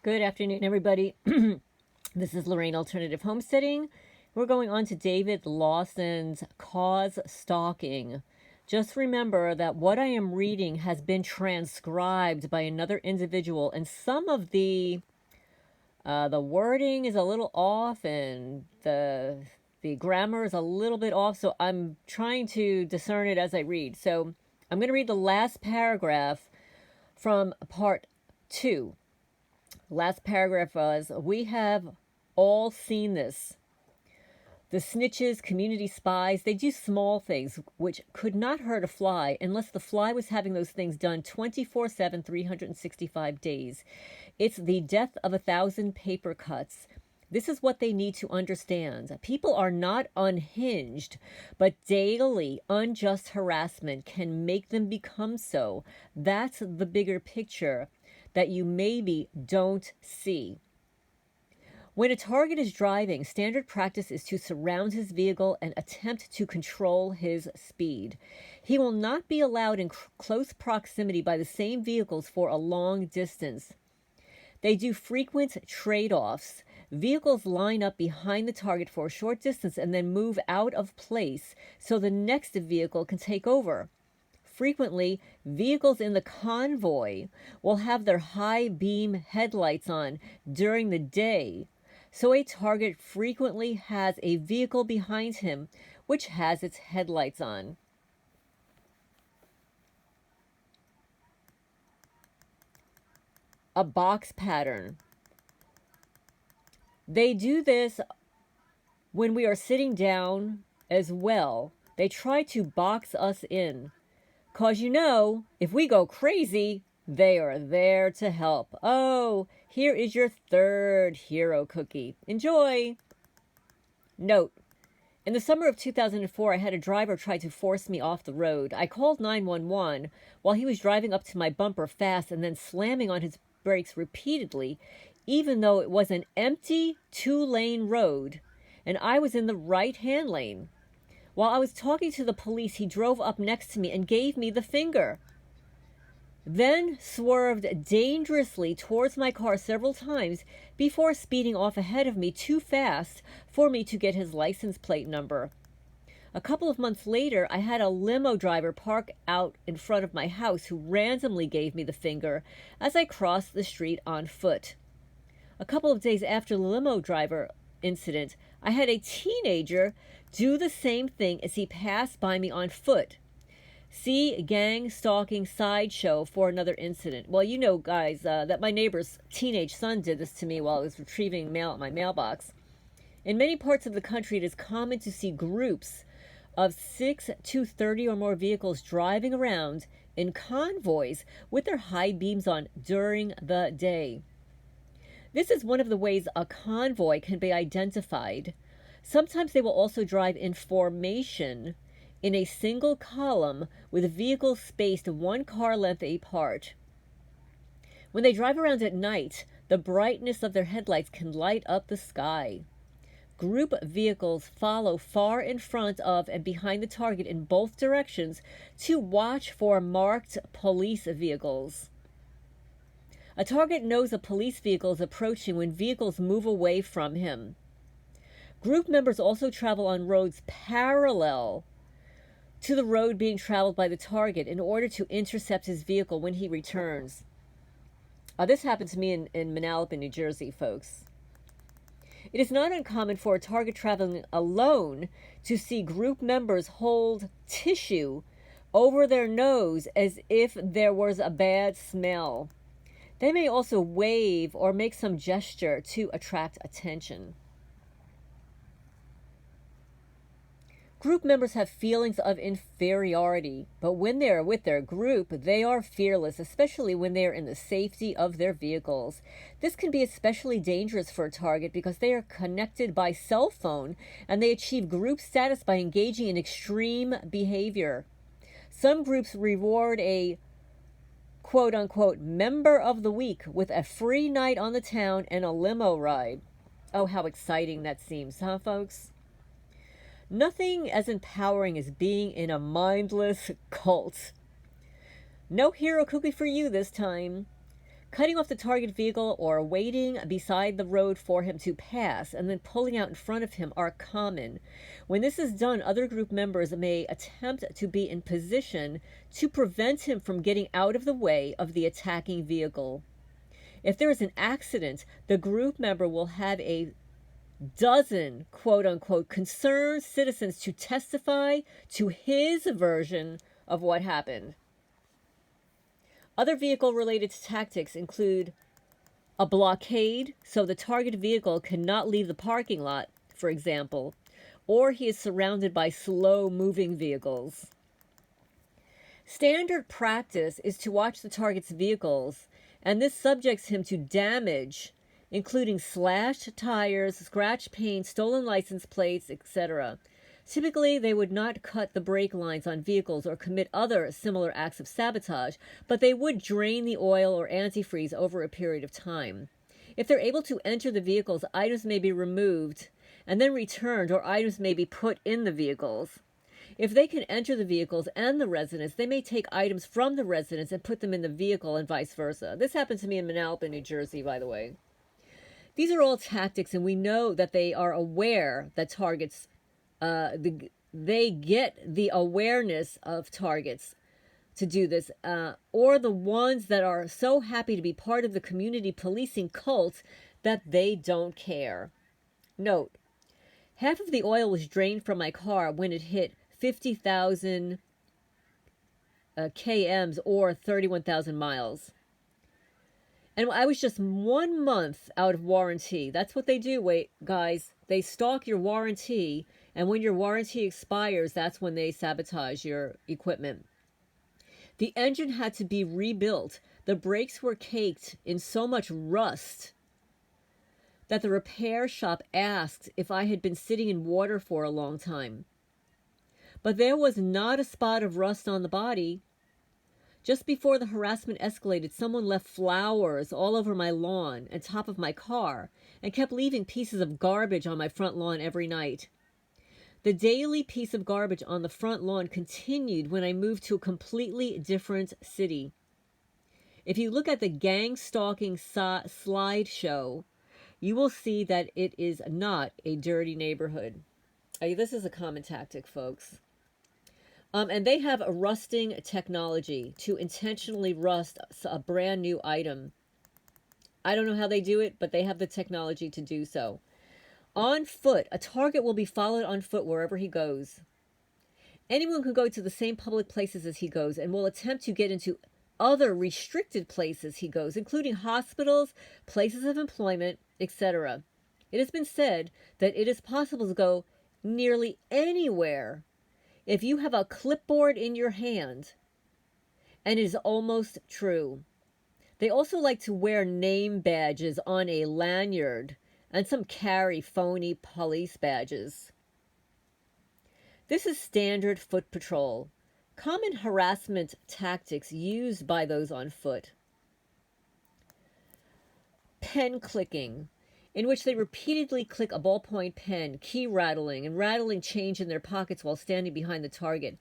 Good afternoon, everybody. This is Lorraine Alternative Homesteading. We're going on to David Lawson's Cause Stalking. Just remember that what I am reading has been transcribed by another individual, and some of the wording is a little off, and the grammar is a little bit off. So I'm trying to discern it as I read. So I'm going to read the last paragraph from part 2. Last paragraph was, "We have all seen this. The snitches, community spies, they do small things which could not hurt a fly unless the fly was having those things done 24/7, 365 days. It's the death of 1,000 paper cuts. This is what they need to understand. People are not unhinged, but daily unjust harassment can make them become so. That's the bigger picture that you maybe don't see. When a target is driving, standard practice is to surround his vehicle and attempt to control his speed. He will not be allowed in close proximity by the same vehicles for a long distance. They do frequent trade-offs. Vehicles line up behind the target for a short distance and then move out of place so the next vehicle can take over. Frequently, vehicles in the convoy will have their high beam headlights on during the day, so a target frequently has a vehicle behind him which has its headlights on. A box pattern. They do this when we are sitting down as well. They try to box us in. 'Cause if we go crazy, they are there to help. Oh, here is your third hero cookie. Enjoy! Note: in the summer of 2004, I had a driver try to force me off the road. I called 911 while he was driving up to my bumper fast and then slamming on his brakes repeatedly, even though it was an empty 2-lane road and I was in the right-hand lane. While I was talking to the police, he drove up next to me and gave me the finger, then swerved dangerously towards my car several times before speeding off ahead of me too fast for me to get his license plate number. A couple of months later, I had a limo driver park out in front of my house who randomly gave me the finger as I crossed the street on foot. A couple of days after the limo driver incident, I had a teenager do the same thing as he passed by me on foot. See gang stalking sideshow for another incident. Well, guys, that my neighbor's teenage son did this to me while I was retrieving mail at my mailbox. In many parts of the country, it is common to see groups of 6 to 30 or more vehicles driving around in convoys with their high beams on during the day. This is one of the ways a convoy can be identified. Sometimes they will also drive in formation in a single column with vehicles spaced 1 car length apart. When they drive around at night, the brightness of their headlights can light up the sky. Group vehicles follow far in front of and behind the target in both directions to watch for marked police vehicles. A target knows a police vehicle is approaching when vehicles move away from him. Group members also travel on roads parallel to the road being traveled by the target in order to intercept his vehicle when he returns. This happened to me in Mandala, New Jersey, folks. It is not uncommon for a target traveling alone to see group members hold tissue over their nose as if there was a bad smell. They may also wave or make some gesture to attract attention. Group members have feelings of inferiority, but when they are with their group, they are fearless, especially when they are in the safety of their vehicles. This can be especially dangerous for a target because they are connected by cell phone and they achieve group status by engaging in extreme behavior. Some groups reward a quote-unquote member of the week with a free night on the town and a limo ride. Oh, how exciting that seems, huh, folks? Nothing as empowering as being in a mindless cult. No hero cookie for you this time. Cutting off the target vehicle or waiting beside the road for him to pass and then pulling out in front of him are common. When this is done, other group members may attempt to be in position to prevent him from getting out of the way of the attacking vehicle. If there is an accident, the group member will have a dozen quote unquote concerned citizens to testify to his version of what happened. Other vehicle related tactics include a blockade, so the target vehicle cannot leave the parking lot, for example, or he is surrounded by slow moving vehicles. Standard practice is to watch the target's vehicles, and this subjects him to damage, including slashed tires, scratched paint, stolen license plates, etc. Typically, they would not cut the brake lines on vehicles or commit other similar acts of sabotage, but they would drain the oil or antifreeze over a period of time. If they're able to enter the vehicles, items may be removed and then returned, or items may be put in the vehicles. If they can enter the vehicles and the residents, they may take items from the residents and put them in the vehicle and vice versa. This happened to me in Mandala, New Jersey, by the way. These are all tactics, and we know that they are aware that targets they get the awareness of targets to do this, or the ones that are so happy to be part of the community policing cult that they don't care. Note, half of the oil was drained from my car when it hit 50,000 kms or 31,000 miles. And I was just 1 month out of warranty. That's what they do, wait, guys. They stalk your warranty, and when your warranty expires, that's when they sabotage your equipment. The engine had to be rebuilt. The brakes were caked in so much rust that the repair shop asked if I had been sitting in water for a long time. But there was not a spot of rust on the body. Just before the harassment escalated, someone left flowers all over my lawn and top of my car and kept leaving pieces of garbage on my front lawn every night. The daily piece of garbage on the front lawn continued when I moved to a completely different city. If you look at the gang stalking slideshow, you will see that it is not a dirty neighborhood. This is a common tactic, folks. And they have a rusting technology to intentionally rust a brand new item. I don't know how they do it, but they have the technology to do so. On foot, a target will be followed on foot wherever he goes. Anyone can go to the same public places as he goes and will attempt to get into other restricted places he goes, including hospitals, places of employment, etc. It has been said that it is possible to go nearly anywhere if you have a clipboard in your hand, and it is almost true. They also like to wear name badges on a lanyard, and some carry phony police badges. This is standard foot patrol, common harassment tactics used by those on foot. Pen clicking, in which they repeatedly click a ballpoint pen, key rattling, and rattling change in their pockets while standing behind the target.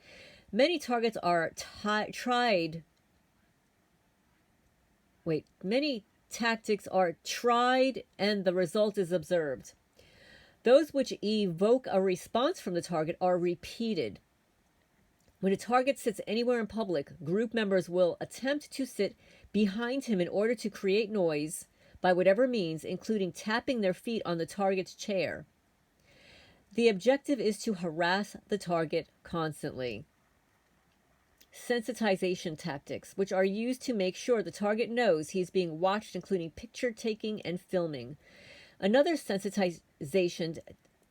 Many targets are many tactics are tried and the result is observed. Those which evoke a response from the target are repeated. When a target sits anywhere in public, group members will attempt to sit behind him in order to create noise by whatever means, including tapping their feet on the target's chair. The objective is to harass the target constantly. Sensitization tactics, which are used to make sure the target knows he's being watched, including picture taking and filming. Another sensitization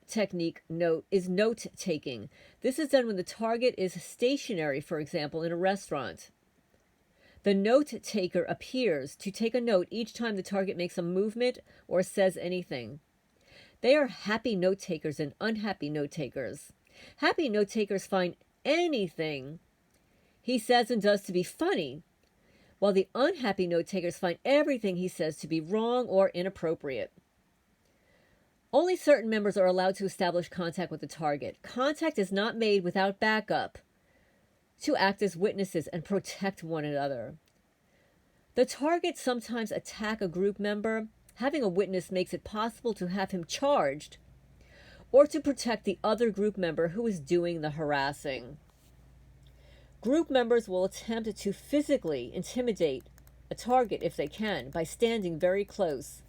technique is note taking. This is done when the target is stationary, for example, in a restaurant. The note taker appears to take a note each time the target makes a movement or says anything. They are happy note takers and unhappy note takers. Happy note takers find anything he says and does to be funny, while the unhappy note takers find everything he says to be wrong or inappropriate. Only certain members are allowed to establish contact with the target. Contact is not made without backup to act as witnesses and protect one another. The target sometimes attack a group member. Having a witness makes it possible to have him charged or to protect the other group member who is doing the harassing. Group members will attempt to physically intimidate a target if they can by standing very close.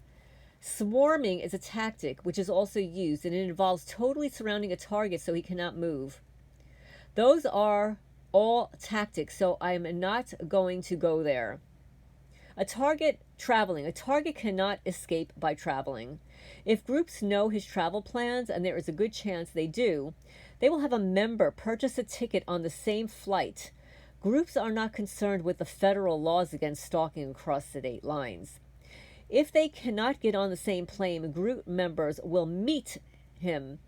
Swarming is a tactic which is also used, and it involves totally surrounding a target so he cannot move. Those are all tactics, so I'm not going to go there. A target cannot escape by traveling. If groups know his travel plans, and there is a good chance they do, they will have a member purchase a ticket on the same flight. Groups are not concerned with the federal laws against stalking across state lines. If they cannot get on the same plane, group members will meet him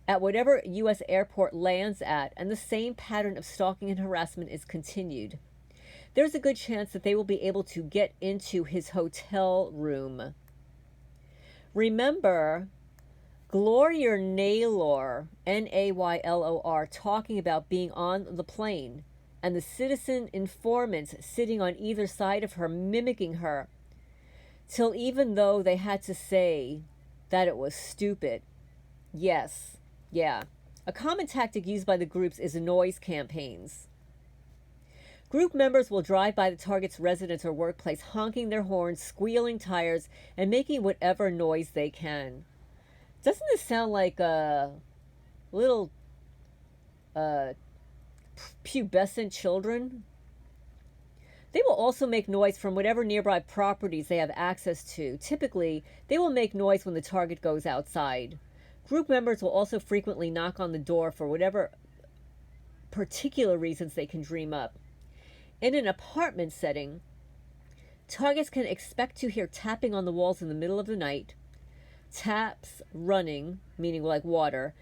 at whatever U.S. airport lands at, and the same pattern of stalking and harassment is continued. There's a good chance that they will be able to get into his hotel room. Remember, Gloria Naylor, Naylor, talking about being on the plane, and the citizen informants sitting on either side of her mimicking her, till even though they had to say that it was stupid. Yes, yeah. A common tactic used by the groups is noise campaigns. Group members will drive by the target's residence or workplace, honking their horns, squealing tires, and making whatever noise they can. Doesn't this sound like little pubescent children? They will also make noise from whatever nearby properties they have access to. Typically, they will make noise when the target goes outside. Group members will also frequently knock on the door for whatever particular reasons they can dream up. In an apartment setting, targets can expect to hear tapping on the walls in the middle of the night, taps running, meaning like water,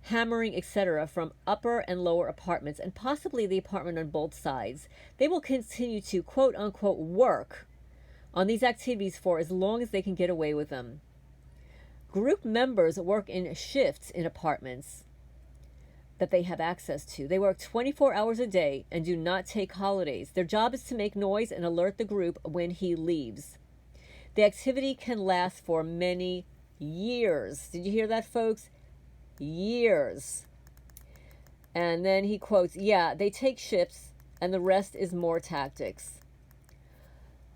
hammering, etc., from upper and lower apartments, and possibly the apartment on both sides. They will continue to quote-unquote work on these activities for as long as they can get away with them. Group members work in shifts in apartments that they have access to. They work 24 hours a day and do not take holidays. Their job is to make noise and alert the group when he leaves. The activity can last for many years. Did you hear that, folks? Years. And then he quotes, yeah, they take shifts and the rest is more tactics.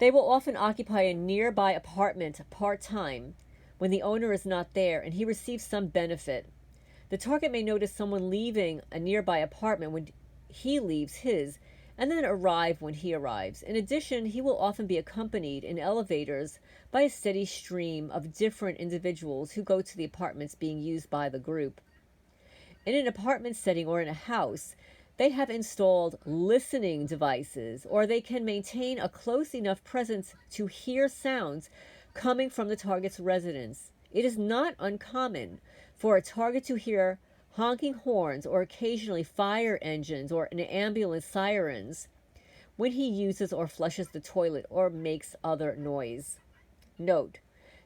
They will often occupy a nearby apartment part-time when the owner is not there and he receives some benefit. The target may notice someone leaving a nearby apartment when he leaves his, and then arrive when he arrives. In addition, he will often be accompanied in elevators by a steady stream of different individuals who go to the apartments being used by the group. In an apartment setting or in a house, they have installed listening devices, or they can maintain a close enough presence to hear sounds coming from the target's residence. It is not uncommon for a target to hear honking horns or occasionally fire engines or an ambulance sirens when he uses or flushes the toilet or makes other noise. Note,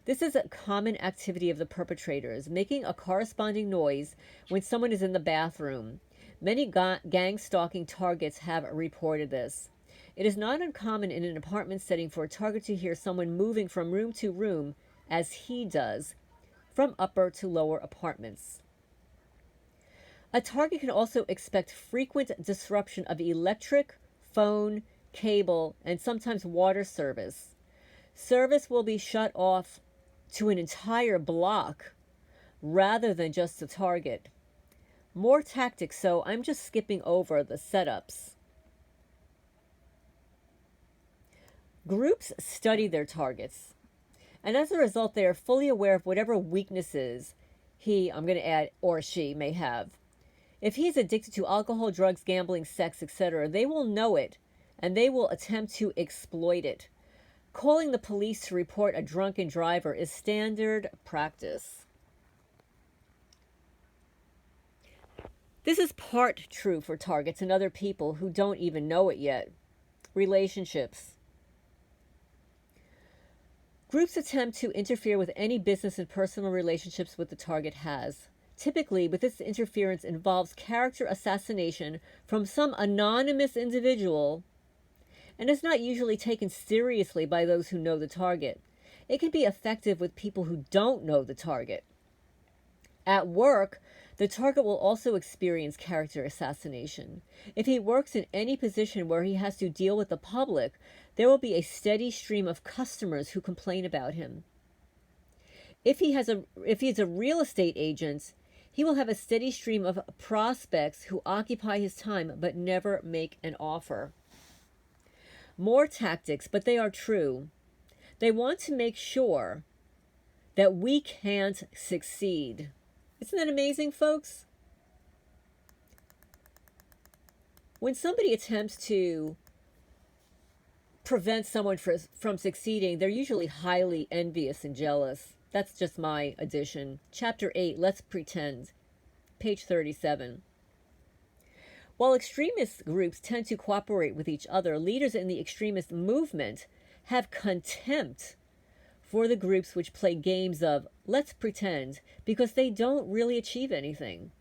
this is a common activity of the perpetrators, making a corresponding noise when someone is in the bathroom. Many gang stalking targets have reported this. It is not uncommon in an apartment setting for a target to hear someone moving from room to room, as he does, from upper to lower apartments. A target can also expect frequent disruption of electric, phone, cable, and sometimes water service. Service will be shut off to an entire block rather than just a target. More tactics, so I'm just skipping over the setups. Groups study their targets, and as a result, they are fully aware of whatever weaknesses he, I'm going to add, or she may have. If he is addicted to alcohol, drugs, gambling, sex, etc., they will know it, and they will attempt to exploit it. Calling the police to report a drunken driver is standard practice. This is part true for targets and other people who don't even know it yet. Relationships. Groups attempt to interfere with any business and personal relationships that the target has. Typically, with this interference involves character assassination from some anonymous individual, and is not usually taken seriously by those who know the target. It can be effective with people who don't know the target. At work, the target will also experience character assassination. If he works in any position where he has to deal with the public, there will be a steady stream of customers who complain about him. If he is a real estate agent, he will have a steady stream of prospects who occupy his time but never make an offer. More tactics, but they are true. They want to make sure that we can't succeed. Isn't that amazing, folks? When somebody attempts to prevent someone from succeeding, they're usually highly envious and jealous. That's just my addition. Chapter 8, Let's Pretend, page 37. While extremist groups tend to cooperate with each other, leaders in the extremist movement have contempt for the groups which play games of let's pretend because they don't really achieve anything.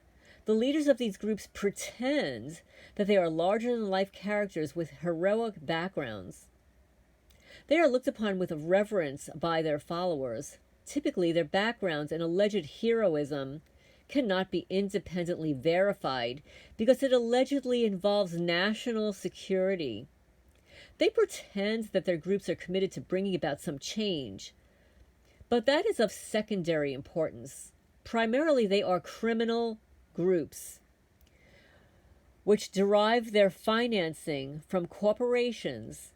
The leaders of these groups pretend that they are larger-than-life characters with heroic backgrounds. They are looked upon with reverence by their followers. Typically, their backgrounds and alleged heroism cannot be independently verified because it allegedly involves national security. They pretend that their groups are committed to bringing about some change, but that is of secondary importance. Primarily, they are criminal groups which derive their financing from corporations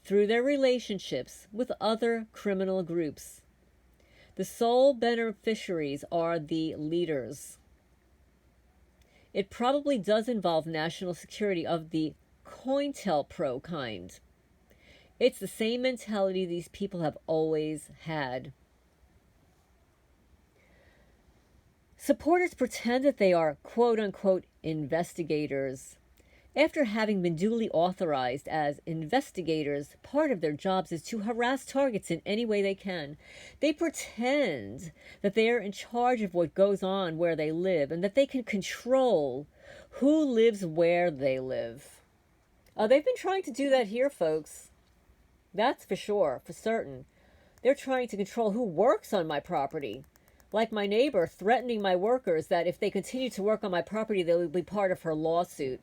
through their relationships with other criminal groups. The sole beneficiaries are the leaders. It probably does involve national security of the COINTELPRO kind. It's the same mentality these people have always had. Supporters pretend that they are quote-unquote investigators. After having been duly authorized as investigators, part of their jobs is to harass targets in any way they can. They pretend that they are in charge of what goes on where they live and that they can control who lives where they live. They've been trying to do that here, folks. That's for sure, for certain. They're trying to control who works on my property. Like my neighbor threatening my workers that if they continue to work on my property, they will be part of her lawsuit.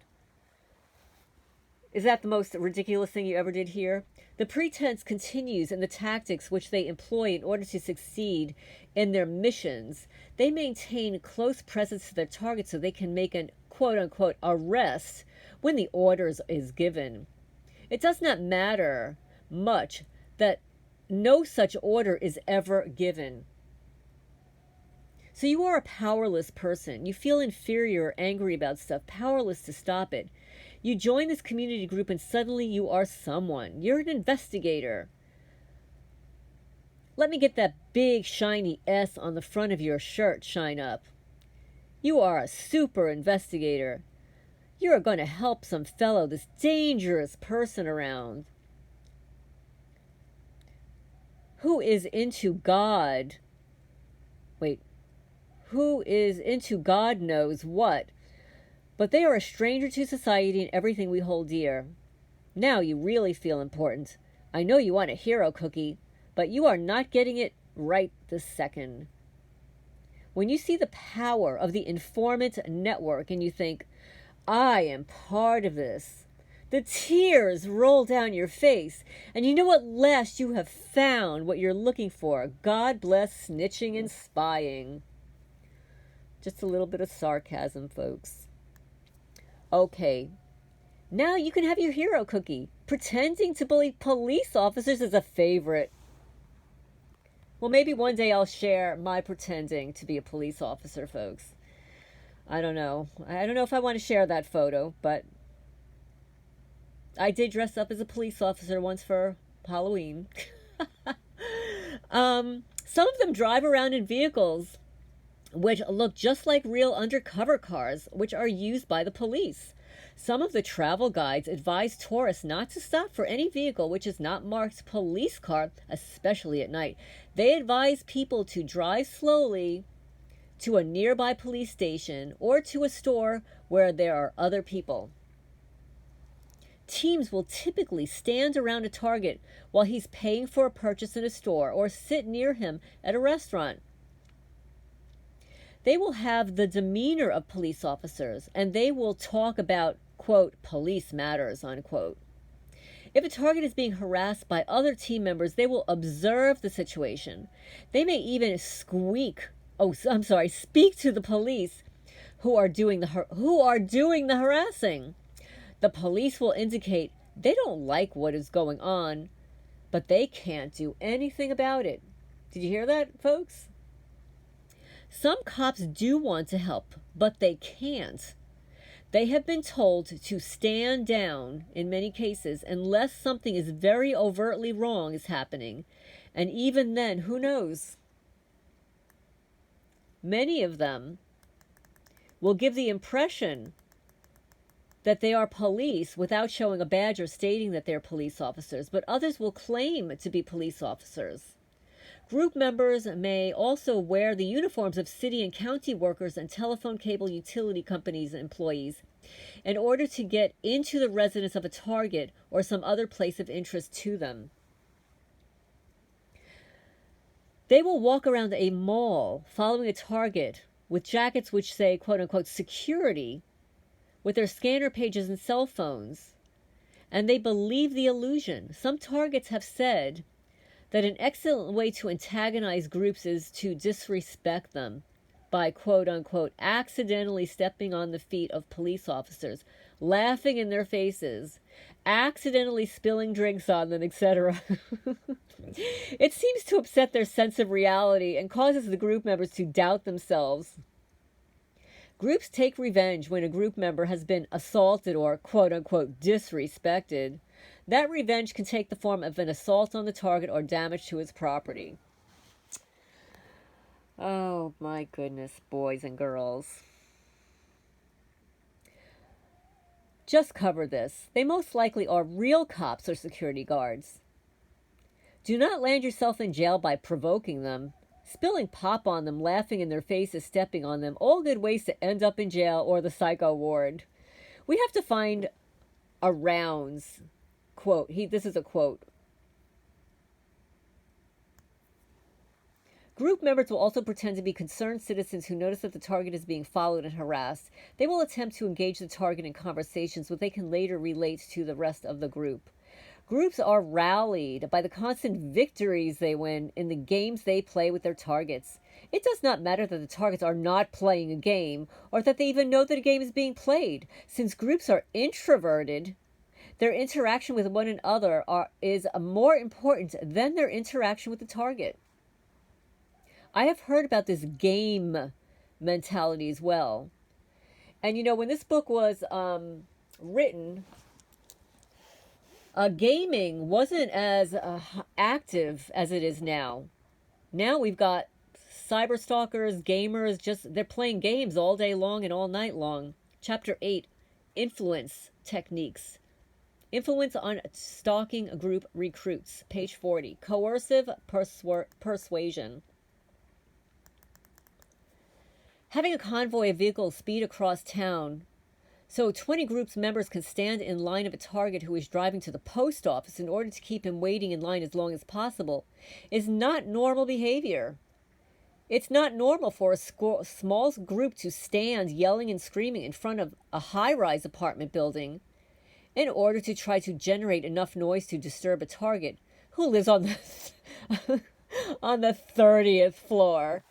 Is that the most ridiculous thing you ever did hear? The pretense continues in the tactics which they employ in order to succeed in their missions. They maintain close presence to their target so they can make an quote-unquote arrest when the orders is given. It does not matter much that no such order is ever given. So you are a powerless person. You feel inferior or angry about stuff, powerless to stop it. You join this community group and suddenly you are someone. You're an investigator. Let me get that big shiny S on the front of your shirt shine up. You are a super investigator. You're going to help some fellow, this dangerous person around who is into God. Who is into God knows what. But they are a stranger to society and everything we hold dear. Now you really feel important. I know you want a hero cookie, but you are not getting it right this second. When you see the power of the informant network and you think, I am part of this, the tears roll down your face, and you know at last you have found what you're looking for. God bless snitching and spying. Just a little bit of sarcasm, folks. Okay, now you can have your hero cookie. Pretending to be police officers is a favorite. Well, maybe one day I'll share my pretending to be a police officer, folks. I don't know. I don't know if I want to share that photo, but I did dress up as a police officer once for Halloween. Some of them drive around in vehicles which look just like real undercover cars, which are used by the police. Some of the travel guides advise tourists not to stop for any vehicle which is not marked police car, especially at night. They advise people to drive slowly to a nearby police station or to a store where there are other people. Teams will typically stand around a target while he's paying for a purchase in a store or sit near him at a restaurant. They will have the demeanor of police officers, and they will talk about, quote, police matters, unquote. If a target is being harassed by other team members, they will observe the situation. They may even speak to the police who are doing the harassing. The police will indicate they don't like what is going on, but they can't do anything about it. Did you hear that, folks? Some cops do want to help, but they can't. They have been told to stand down in many cases unless something is very overtly wrong is happening. And even then, who knows? Many of them will give the impression that they are police without showing a badge or stating that they're police officers, but others will claim to be police officers. Group members may also wear the uniforms of city and county workers and telephone cable utility companies' employees in order to get into the residence of a target or some other place of interest to them. They will walk around a mall following a target with jackets which say, quote unquote, security, with their scanner pages and cell phones, and they believe the illusion. Some targets have said that an excellent way to antagonize groups is to disrespect them by, quote unquote, accidentally stepping on the feet of police officers, laughing in their faces, accidentally spilling drinks on them, etc. It seems to upset their sense of reality and causes the group members to doubt themselves. Groups take revenge when a group member has been assaulted or, quote unquote, disrespected. That revenge can take the form of an assault on the target or damage to his property. Oh my goodness, boys and girls. Just cover this. They most likely are real cops or security guards. Do not land yourself in jail by provoking them. Spilling pop on them, laughing in their faces, stepping on them, all good ways to end up in jail or the psycho ward. We have to find a rounds quote. This is a quote. Group members will also pretend to be concerned citizens who notice that the target is being followed and harassed. They will attempt to engage the target in conversations which they can later relate to the rest of the group. Groups are rallied by the constant victories they win in the games they play with their targets. It does not matter that the targets are not playing a game or that they even know that a game is being played. Since groups are introverted, their interaction with one another is more important than their interaction with the target. I have heard about this game mentality as well. And you know, when this book was written, gaming wasn't as active as it is now. Now we've got cyber stalkers, gamers, they're playing games all day long and all night long. Chapter 8, Influence Techniques. Influence on stalking group recruits. Page 40, Coercive Persuasion. Having a convoy of vehicles speed across town so 20 groups members can stand in line of a target who is driving to the post office in order to keep him waiting in line as long as possible is not normal behavior. It's not normal for a small group to stand yelling and screaming in front of a high-rise apartment building in order to try to generate enough noise to disturb a target who lives on the on the 30th floor.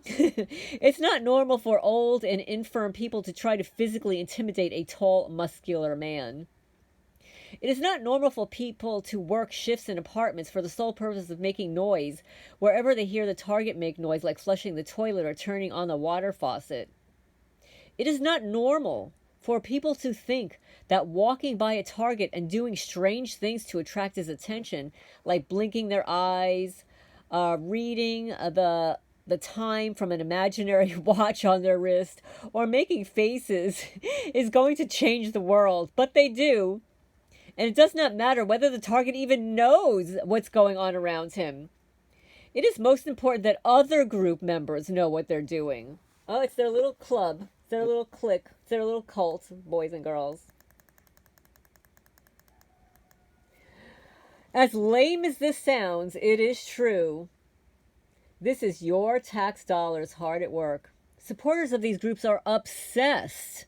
It's not normal for old and infirm people to try to physically intimidate a tall, muscular man. It is not normal for people to work shifts in apartments for the sole purpose of making noise wherever they hear the target make noise, like flushing the toilet or turning on the water faucet. It is not normal for people to think that walking by a target and doing strange things to attract his attention, like blinking their eyes, reading the time from an imaginary watch on their wrist, or making faces, is going to change the world. But they do. And it does not matter whether the target even knows what's going on around him. It is most important that other group members know what they're doing. Oh, it's their little club. It's their little clique. It's their little cult, boys and girls. As lame as this sounds, it is true. This is your tax dollars hard at work. Supporters of these groups are obsessed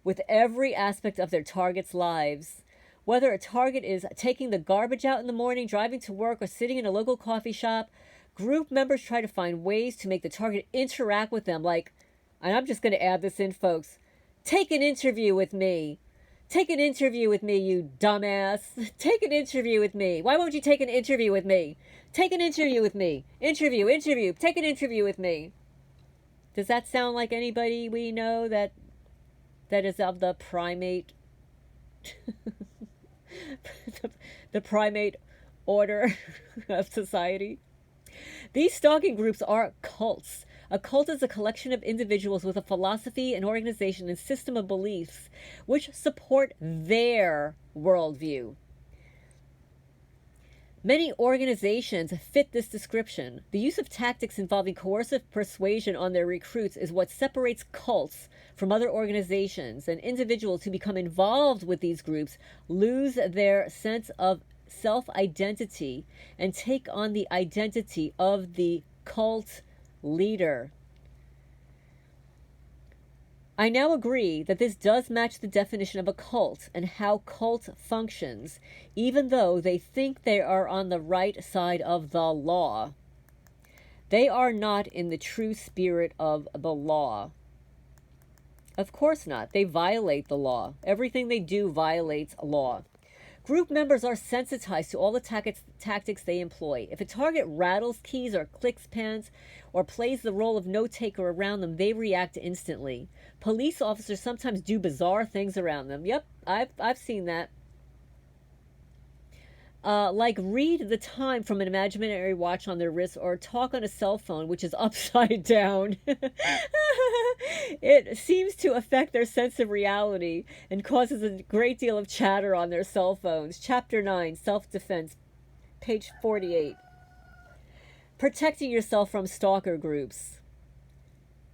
with every aspect of their targets' lives. Whether a target is taking the garbage out in the morning, driving to work, or sitting in a local coffee shop, group members try to find ways to make the target interact with them. Like, and I'm just going to add this in, folks, take an interview with me. Take an interview with me, you dumbass. Take an interview with me. Why won't you take an interview with me? Take an interview with me. Interview. Take an interview with me. Does that sound like anybody we know that is of the primate the primate order of society? These stalking groups are cults. A cult is a collection of individuals with a philosophy, an organization, and system of beliefs which support their worldview. Many organizations fit this description. The use of tactics involving coercive persuasion on their recruits is what separates cults from other organizations, and individuals who become involved with these groups lose their sense of self-identity and take on the identity of the cult leader. I now agree that this does match the definition of a cult and how cult functions, even though they think they are on the right side of the law. They are not in the true spirit of the law. Of course not. They violate the law. Everything they do violates law. Group members are sensitized to all the tactics they employ. If a target rattles keys or clicks pens or plays the role of note-taker around them, they react instantly. Police officers sometimes do bizarre things around them. Yep, I've seen that. Like read the time from an imaginary watch on their wrist or talk on a cell phone, which is upside down. It seems to affect their sense of reality and causes a great deal of chatter on their cell phones. Chapter 9, Self-Defense, page 48. Protecting yourself from stalker groups.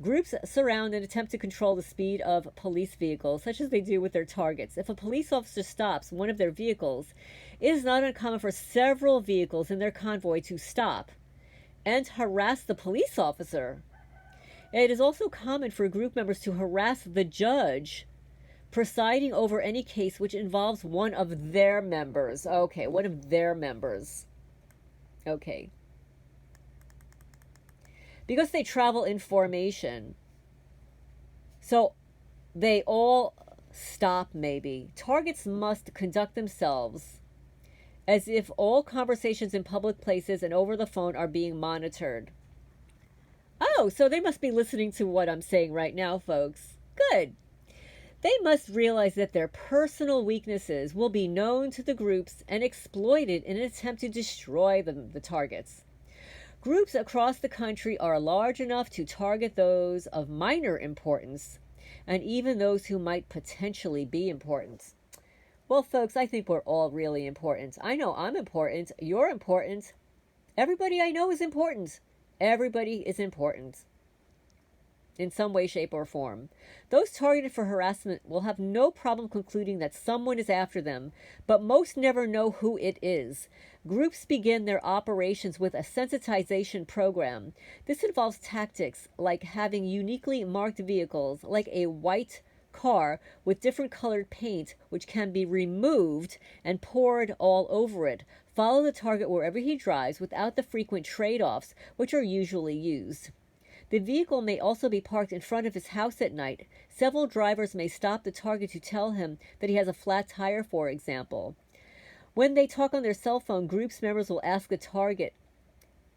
Groups surround and attempt to control the speed of police vehicles, such as they do with their targets. If a police officer stops one of their vehicles, it is not uncommon for several vehicles in their convoy to stop and harass the police officer. It is also common for group members to harass the judge presiding over any case which involves one of their members. Okay, one of their members. Okay. Because they travel in formation, so they all stop maybe. Targets must conduct themselves as if all conversations in public places and over the phone are being monitored. Oh, so they must be listening to what I'm saying right now, folks. Good. They must realize that their personal weaknesses will be known to the groups and exploited in an attempt to destroy the targets. Groups across the country are large enough to target those of minor importance and even those who might potentially be important. Well, folks, I think we're all really important. I know I'm important. You're important. Everybody I know is important. Everybody is important in some way, shape, or form. Those targeted for harassment will have no problem concluding that someone is after them, but most never know who it is. Groups begin their operations with a sensitization program. This involves tactics like having uniquely marked vehicles, like a white car with different colored paint, which can be removed and poured all over it. Follow the target wherever he drives without the frequent trade-offs which are usually used. The vehicle may also be parked in front of his house at night. Several drivers may stop the target to tell him that he has a flat tire, for example. When they talk on their cell phone, groups members will ask the target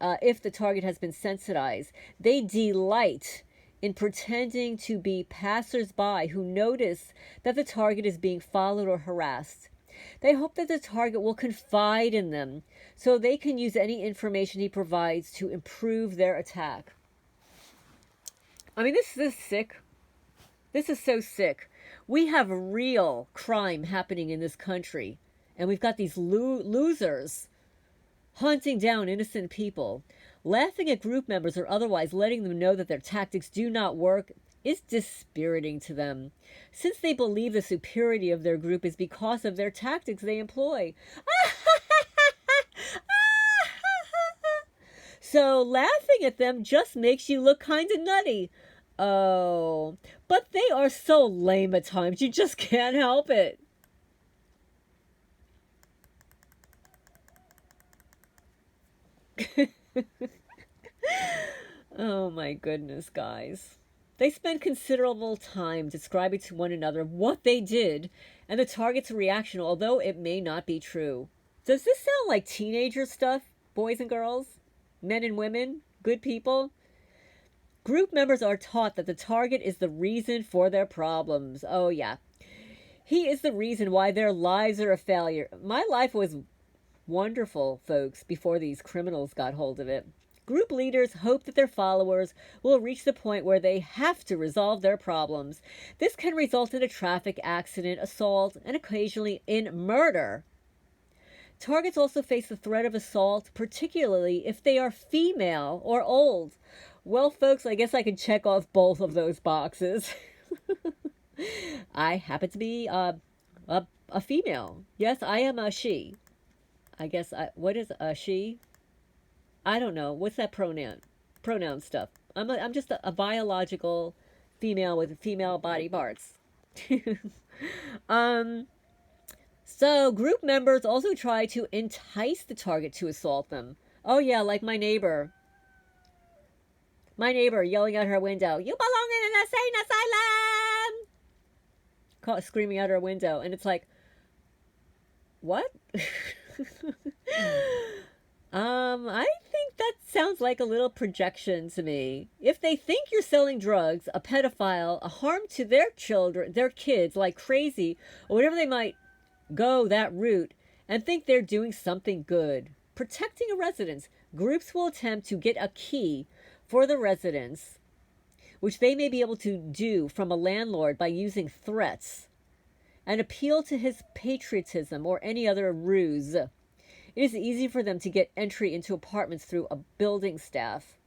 if the target has been sensitized. They delight in pretending to be passers-by who notice that the target is being followed or harassed. They hope that the target will confide in them so they can use any information he provides to improve their attack. I mean, this is sick. This is so sick. We have real crime happening in this country, and we've got these losers hunting down innocent people. Laughing at group members or otherwise letting them know that their tactics do not work is dispiriting to them, since they believe the superiority of their group is because of their tactics they employ. So laughing at them just makes you look kind of nutty. Oh, but they are so lame at times, you just can't help it. Oh my goodness, guys. They spend considerable time describing to one another what they did and the target's reaction, although it may not be true. Does this sound like teenager stuff, boys and girls? Men and women? Good people? Group members are taught that the target is the reason for their problems. Oh, yeah. He is the reason why their lives are a failure. My life was wonderful, folks, before these criminals got hold of it. Group leaders hope that their followers will reach the point where they have to resolve their problems. This can result in a traffic accident, assault, and occasionally in murder. Targets also face the threat of assault, particularly if they are female or old. Well, folks, I guess I can check off both of those boxes. I happen to be a female. Yes, I am a she. I guess what is a she? I don't know. What's that pronoun stuff? I'm just a biological female with female body parts. um so group members also try to entice the target to assault them. Oh yeah, like my neighbor. My neighbor yelling out her window, "You belong in an insane asylum!" Screaming out her window, and it's like, what? I think that sounds like a little projection to me. If they think you're selling drugs, a pedophile, a harm to their children, their kids, like crazy, or whatever they might go that route, and think they're doing something good, protecting a residence, groups will attempt to get a key for the residence, which they may be able to do from a landlord by using threats, and appeal to his patriotism or any other ruse. It is easy for them to get entry into apartments through a building staff.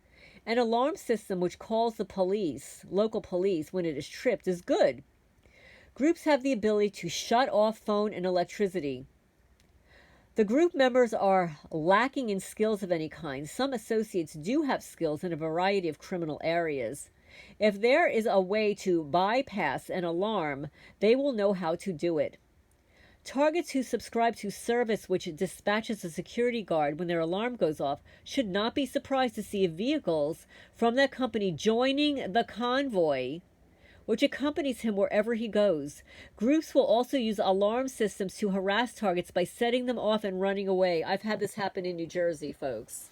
An alarm system which calls the police, local police, when it is tripped is good. Groups have the ability to shut off phone and electricity. The group members are lacking in skills of any kind. Some associates do have skills in a variety of criminal areas. If there is a way to bypass an alarm, they will know how to do it. Targets who subscribe to service which dispatches a security guard when their alarm goes off should not be surprised to see vehicles from that company joining the convoy which accompanies him wherever he goes. Groups will also use alarm systems to harass targets by setting them off and running away. I've had this happen in New Jersey, folks.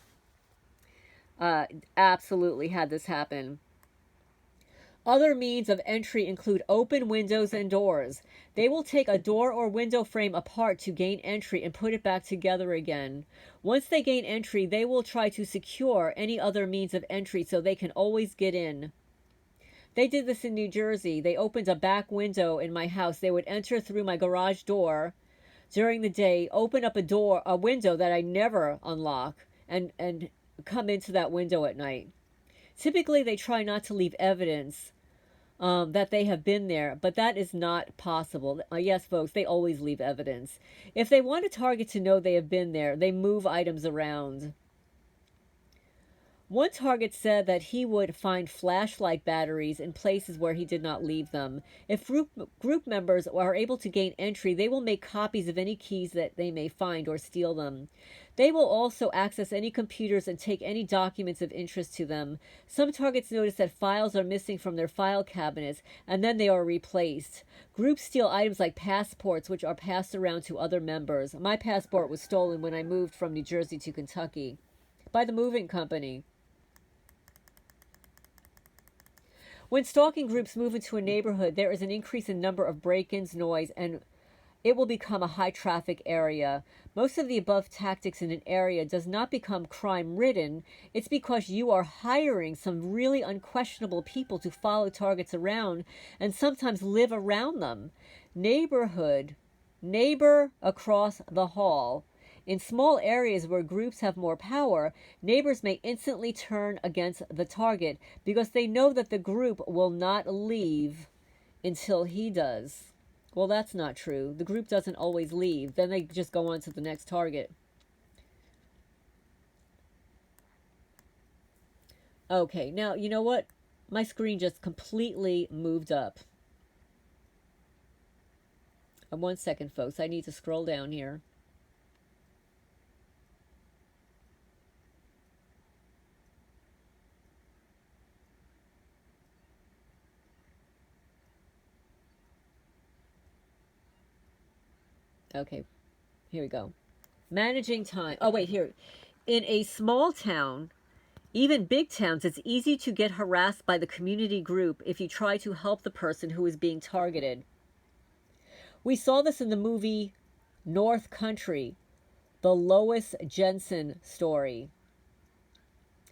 Absolutely had this happen. Other means of entry include open windows and doors. They will take a door or window frame apart to gain entry and put it back together again. Once they gain entry, they will try to secure any other means of entry so they can always get in. They did this in New Jersey. They opened a back window in my house. They would enter through my garage door during the day, open up a window that I never unlock, and come into that window at night. Typically, they try not to leave evidence that they have been there, but that is not possible. Yes, folks, they always leave evidence. If they want a target to know they have been there, they move items around. One target said that he would find flashlight batteries in places where he did not leave them. If group members are able to gain entry, they will make copies of any keys that they may find or steal them. They will also access any computers and take any documents of interest to them. Some targets notice that files are missing from their file cabinets, and then they are replaced. Groups steal items like passports, which are passed around to other members. My passport was stolen when I moved from New Jersey to Kentucky by the moving company. When stalking groups move into a neighborhood, there is an increase in number of break-ins, noise, and it will become a high-traffic area. Most of the above tactics in an area does not become crime-ridden. It's because you are hiring some really unquestionable people to follow targets around and sometimes live around them. Neighbor across the hall. In small areas where groups have more power, neighbors may instantly turn against the target because they know that the group will not leave until he does. Well, that's not true. The group doesn't always leave. Then they just go on to the next target. Okay, now you know what? My screen just completely moved up. 1 second, folks. I need to scroll down here. Okay, here we go. Managing time. Oh, wait, here. In a small town, even big towns, it's easy to get harassed by the community group if you try to help the person who is being targeted. We saw this in the movie North Country, the Lois Jensen story.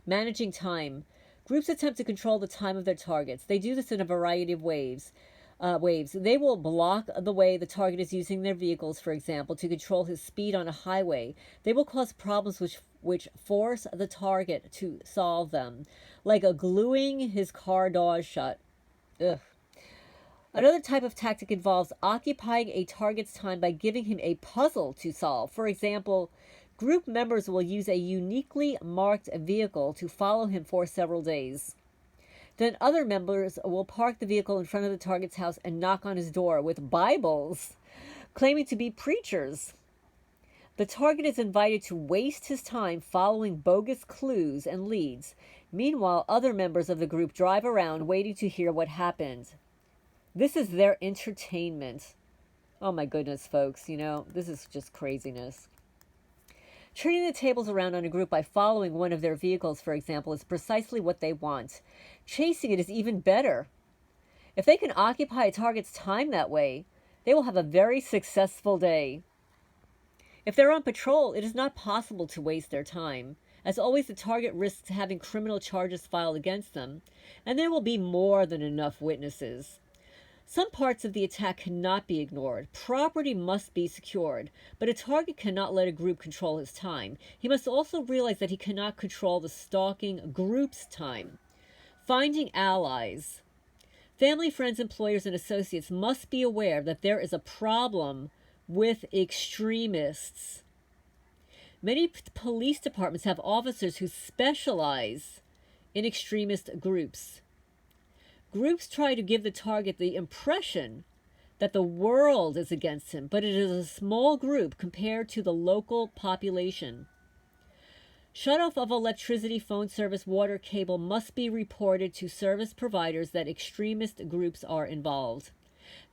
Managing time. Groups attempt to control the time of their targets. They do this in a variety of ways. They will block the way the target is using their vehicles, for example, to control his speed on a highway. They will cause problems which force the target to solve them, like gluing his car doors shut. Ugh. Another type of tactic involves occupying a target's time by giving him a puzzle to solve. For example, group members will use a uniquely marked vehicle to follow him for several days. Then other members will park the vehicle in front of the target's house and knock on his door with Bibles, claiming to be preachers. The target is invited to waste his time following bogus clues and leads. Meanwhile, other members of the group drive around waiting to hear what happened. This is their entertainment. Oh my goodness, folks, this is just craziness. Turning the tables around on a group by following one of their vehicles, for example, is precisely what they want. Chasing it is even better. If they can occupy a target's time that way, they will have a very successful day. If they're on patrol, it is not possible to waste their time. As always, the target risks having criminal charges filed against them, and there will be more than enough witnesses. Some parts of the attack cannot be ignored. Property must be secured, but a target cannot let a group control his time. He must also realize that he cannot control the stalking group's time. Finding allies. Family, friends, employers, and associates must be aware that there is a problem with extremists. Many police departments have officers who specialize in extremist groups. Groups try to give the target the impression that the world is against him, but it is a small group compared to the local population. Shutoff of electricity, phone service, water, cable must be reported to service providers that extremist groups are involved.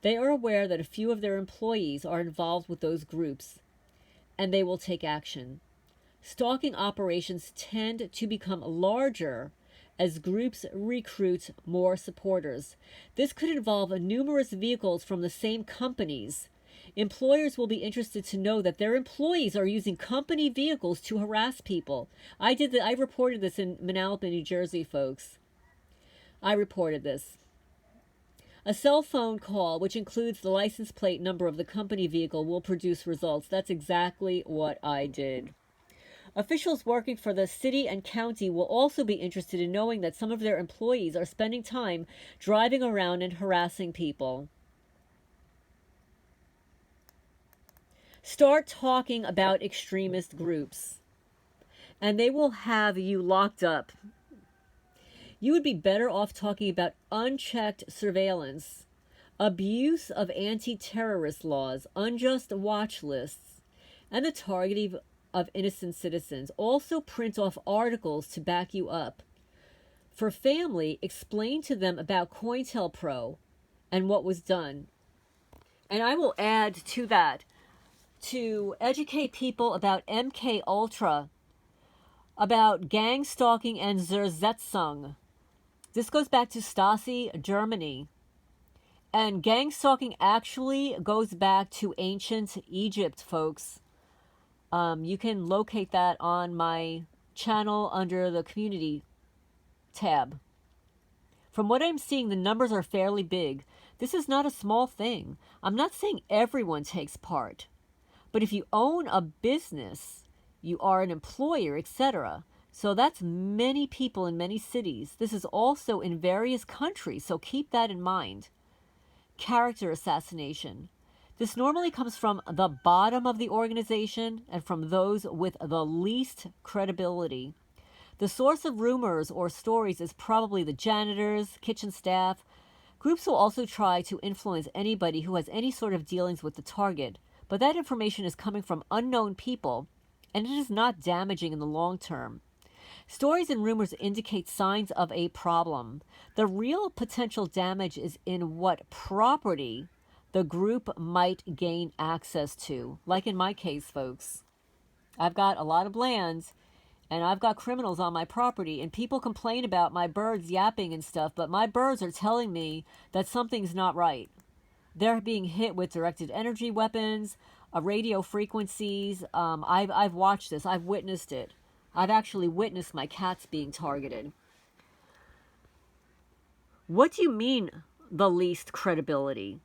They are aware that a few of their employees are involved with those groups, and they will take action. Stalking operations tend to become larger as groups recruit more supporters. This could involve numerous vehicles from the same companies. Employers will be interested to know that their employees are using company vehicles to harass people. I reported this in Mandala, New Jersey, folks. I reported this. A cell phone call, which includes the license plate number of the company vehicle, will produce results. That's exactly what I did. Officials working for the city and county will also be interested in knowing that some of their employees are spending time driving around and harassing people. Start talking about extremist groups, and they will have you locked up. You would be better off talking about unchecked surveillance, abuse of anti-terrorist laws, unjust watch lists, and the targeting of innocent citizens. Also print off articles to back you up. For family, explain to them about COINTELPRO and what was done. And I will add to that, to educate people about MK Ultra, about gang stalking and Zersetzung. This goes back to Stasi, Germany. And gang stalking actually goes back to ancient Egypt, folks. You can locate that on my channel under the community tab. From what I'm seeing, the numbers are fairly big. This is not a small thing. I'm not saying everyone takes part. But if you own a business, you are an employer, etc. So that's many people in many cities. This is also in various countries, so keep that in mind. Character assassination. This normally comes from the bottom of the organization and from those with the least credibility. The source of rumors or stories is probably the janitors, kitchen staff. Groups will also try to influence anybody who has any sort of dealings with the target, but that information is coming from unknown people, and it is not damaging in the long term. Stories and rumors indicate signs of a problem. The real potential damage is in what property the group might gain access to. Like in my case, folks, I've got a lot of land and I've got criminals on my property, and people complain about my birds yapping and stuff, but my birds are telling me that something's not right. They're being hit with directed energy weapons, radio frequencies. I've watched this. I've witnessed it. I've actually witnessed my cats being targeted. What do you mean, the least credibility?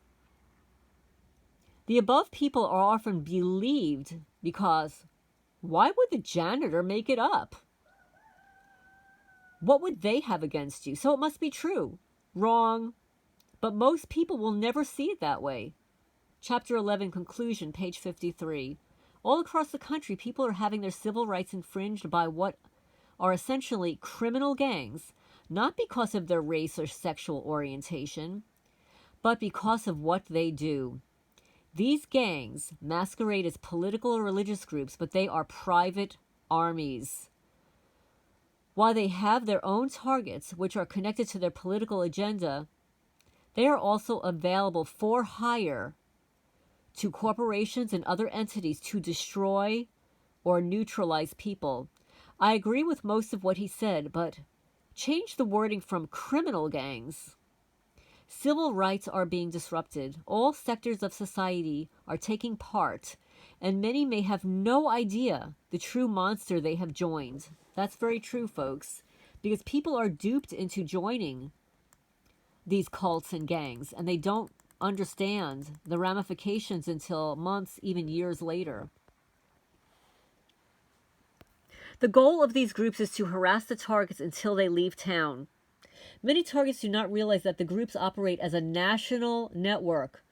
The above people are often believed because why would the janitor make it up? What would they have against you? So it must be true. Wrong. But most people will never see it that way. Chapter 11, conclusion, page 53. All across the country, people are having their civil rights infringed by what are essentially criminal gangs, not because of their race or sexual orientation, but because of what they do. These gangs masquerade as political or religious groups, but they are private armies. While they have their own targets, which are connected to their political agenda, they are also available for hire to corporations and other entities to destroy or neutralize people. I agree with most of what he said, but change the wording from criminal gangs. Civil rights are being disrupted. All sectors of society are taking part, and many may have no idea the true monster they have joined. That's very true, folks, because people are duped into joining these cults and gangs, and they don't understand the ramifications until months, even years later. The goal of these groups is to harass the targets until they leave town. Many targets do not realize that the groups operate as a national network.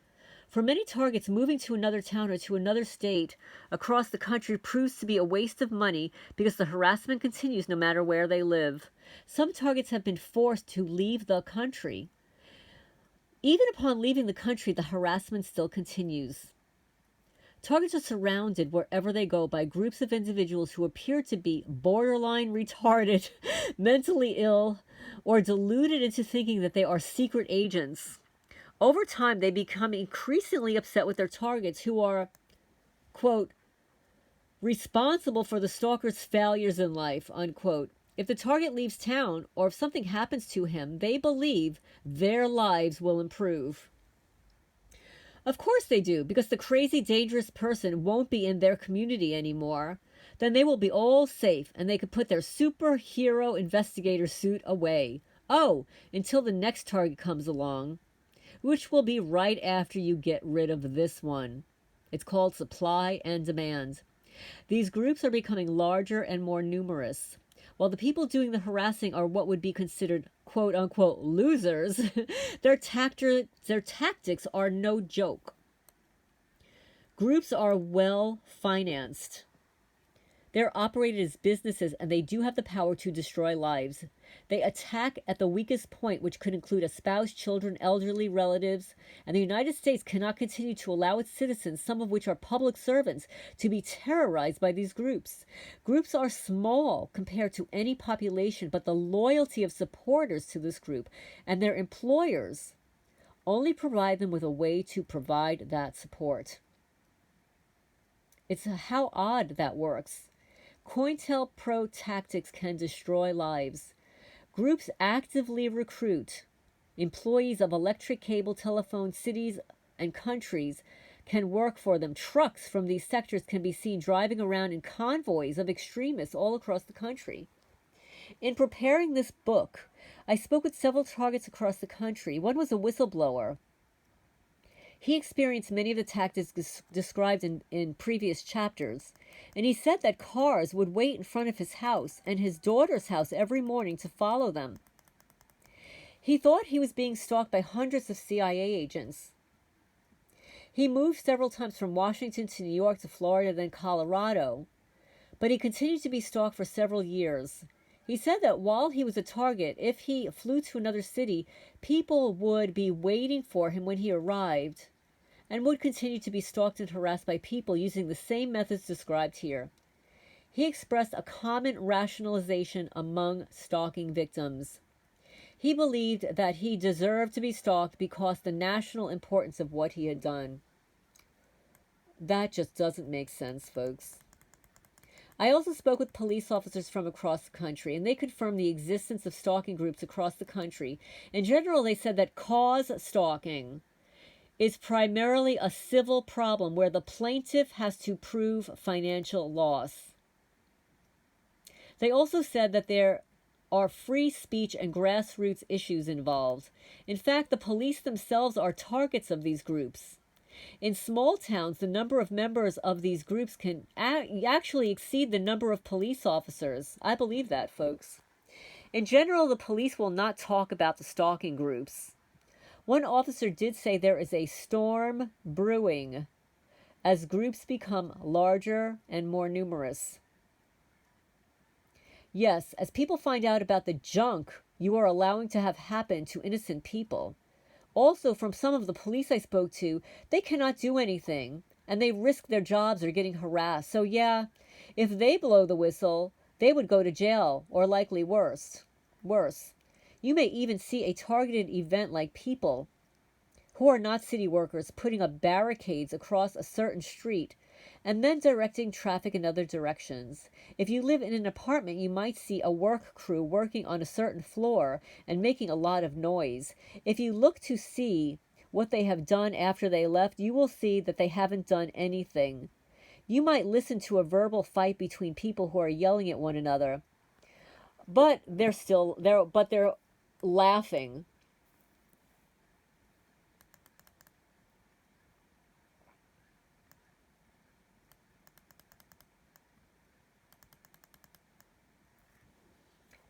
For many targets, moving to another town or to another state across the country proves to be a waste of money because the harassment continues no matter where they live. Some targets have been forced to leave the country. Even upon leaving the country, the harassment still continues. Targets are surrounded wherever they go by groups of individuals who appear to be borderline retarded, mentally ill, or deluded into thinking that they are secret agents. Over time, they become increasingly upset with their targets who are, quote, responsible for the stalker's failures in life, unquote. If the target leaves town, or if something happens to him, they believe their lives will improve. Of course they do, because the crazy, dangerous person won't be in their community anymore. Then they will be all safe, and they could put their superhero investigator suit away. Oh, until the next target comes along, which will be right after you get rid of this one. It's called supply and demand. These groups are becoming larger and more numerous. While the people doing the harassing are what would be considered quote-unquote losers, their tactics are no joke. Groups are well financed. They're operated as businesses, and they do have the power to destroy lives. They attack at the weakest point, which could include a spouse, children, elderly relatives, and the United States cannot continue to allow its citizens, some of which are public servants, to be terrorized by these groups. Groups are small compared to any population, but the loyalty of supporters to this group and their employers only provide them with a way to provide that support. It's how odd that works. COINTELPRO tactics can destroy lives. Groups actively recruit. Employees of electric, cable, telephone, cities, and countries can work for them. Trucks from these sectors can be seen driving around in convoys of extremists all across the country. In preparing this book, I spoke with several targets across the country. One was a whistleblower. He experienced many of the tactics described in previous chapters, and he said that cars would wait in front of his house and his daughter's house every morning to follow them. He thought he was being stalked by hundreds of CIA agents. He moved several times from Washington to New York to Florida, then Colorado, but he continued to be stalked for several years. He said that while he was a target, if he flew to another city, people would be waiting for him when he arrived and would continue to be stalked and harassed by people using the same methods described here. He expressed a common rationalization among stalking victims. He believed that he deserved to be stalked because the national importance of what he had done. That just doesn't make sense, folks. I also spoke with police officers from across the country, and they confirmed the existence of stalking groups across the country. In general, they said that cause stalking is primarily a civil problem where the plaintiff has to prove financial loss. They also said that there are free speech and grassroots issues involved. In fact, the police themselves are targets of these groups. In small towns, the number of members of these groups can actually exceed the number of police officers. I believe that, folks. In general, the police will not talk about the stalking groups. One officer did say there is a storm brewing as groups become larger and more numerous. Yes, as people find out about the junk you are allowing to have happen to innocent people. Also, from some of the police I spoke to, they cannot do anything, and they risk their jobs or getting harassed. So yeah, if they blow the whistle, they would go to jail, or likely worse. You may even see a targeted event like people who are not city workers putting up barricades across a certain street and then directing traffic in other directions. If you live in an apartment, you might see a work crew working on a certain floor and making a lot of noise. If you look to see what they have done after they left, you will see that they haven't done anything. You might listen to a verbal fight between people who are yelling at one another, but they're laughing.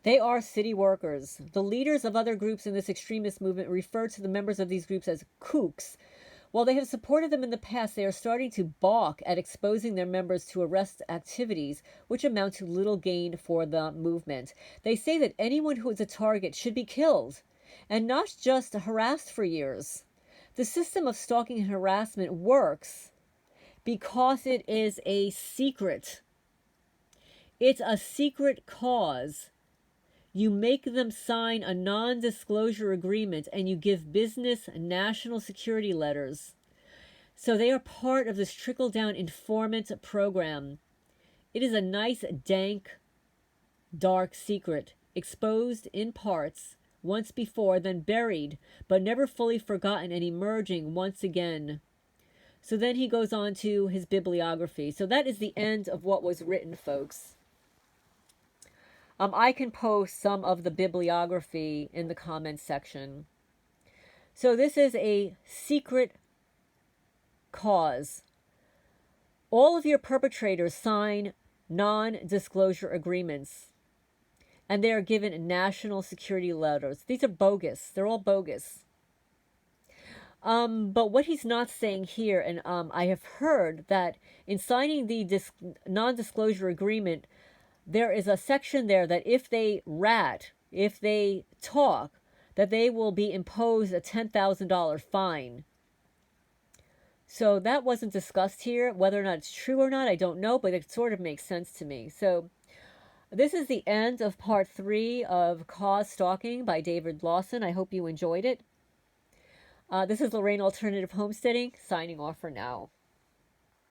They are city workers. The leaders of other groups in this extremist movement refer to the members of these groups as kooks. While they have supported them in the past, they are starting to balk at exposing their members to arrest activities which amount to little gain for the movement. They say that anyone who is a target should be killed and not just harassed for years. The system of stalking and harassment works because it is a secret. It's a secret cause. You make them sign a non-disclosure agreement and you give business national security letters. So they are part of this trickle-down informant program. It is a nice, dank, dark secret, exposed in parts once before, then buried, but never fully forgotten and emerging once again. So then he goes on to his bibliography. So that is the end of what was written, folks. I can post some of the bibliography in the comments section. So this is a secret cause. All of your perpetrators sign non-disclosure agreements, and they are given national security letters. These are bogus. They're all bogus. But what he's not saying here, and I have heard that in signing the non-disclosure agreement, there is a section there that if they talk, that they will be imposed a $10,000 fine. So that wasn't discussed here. Whether or not it's true or not, I don't know, but it sort of makes sense to me. So this is the end of part 3 of Cause Stalking by David Lawson. I hope you enjoyed it. This is Lorraine Alternative Homesteading, signing off for now.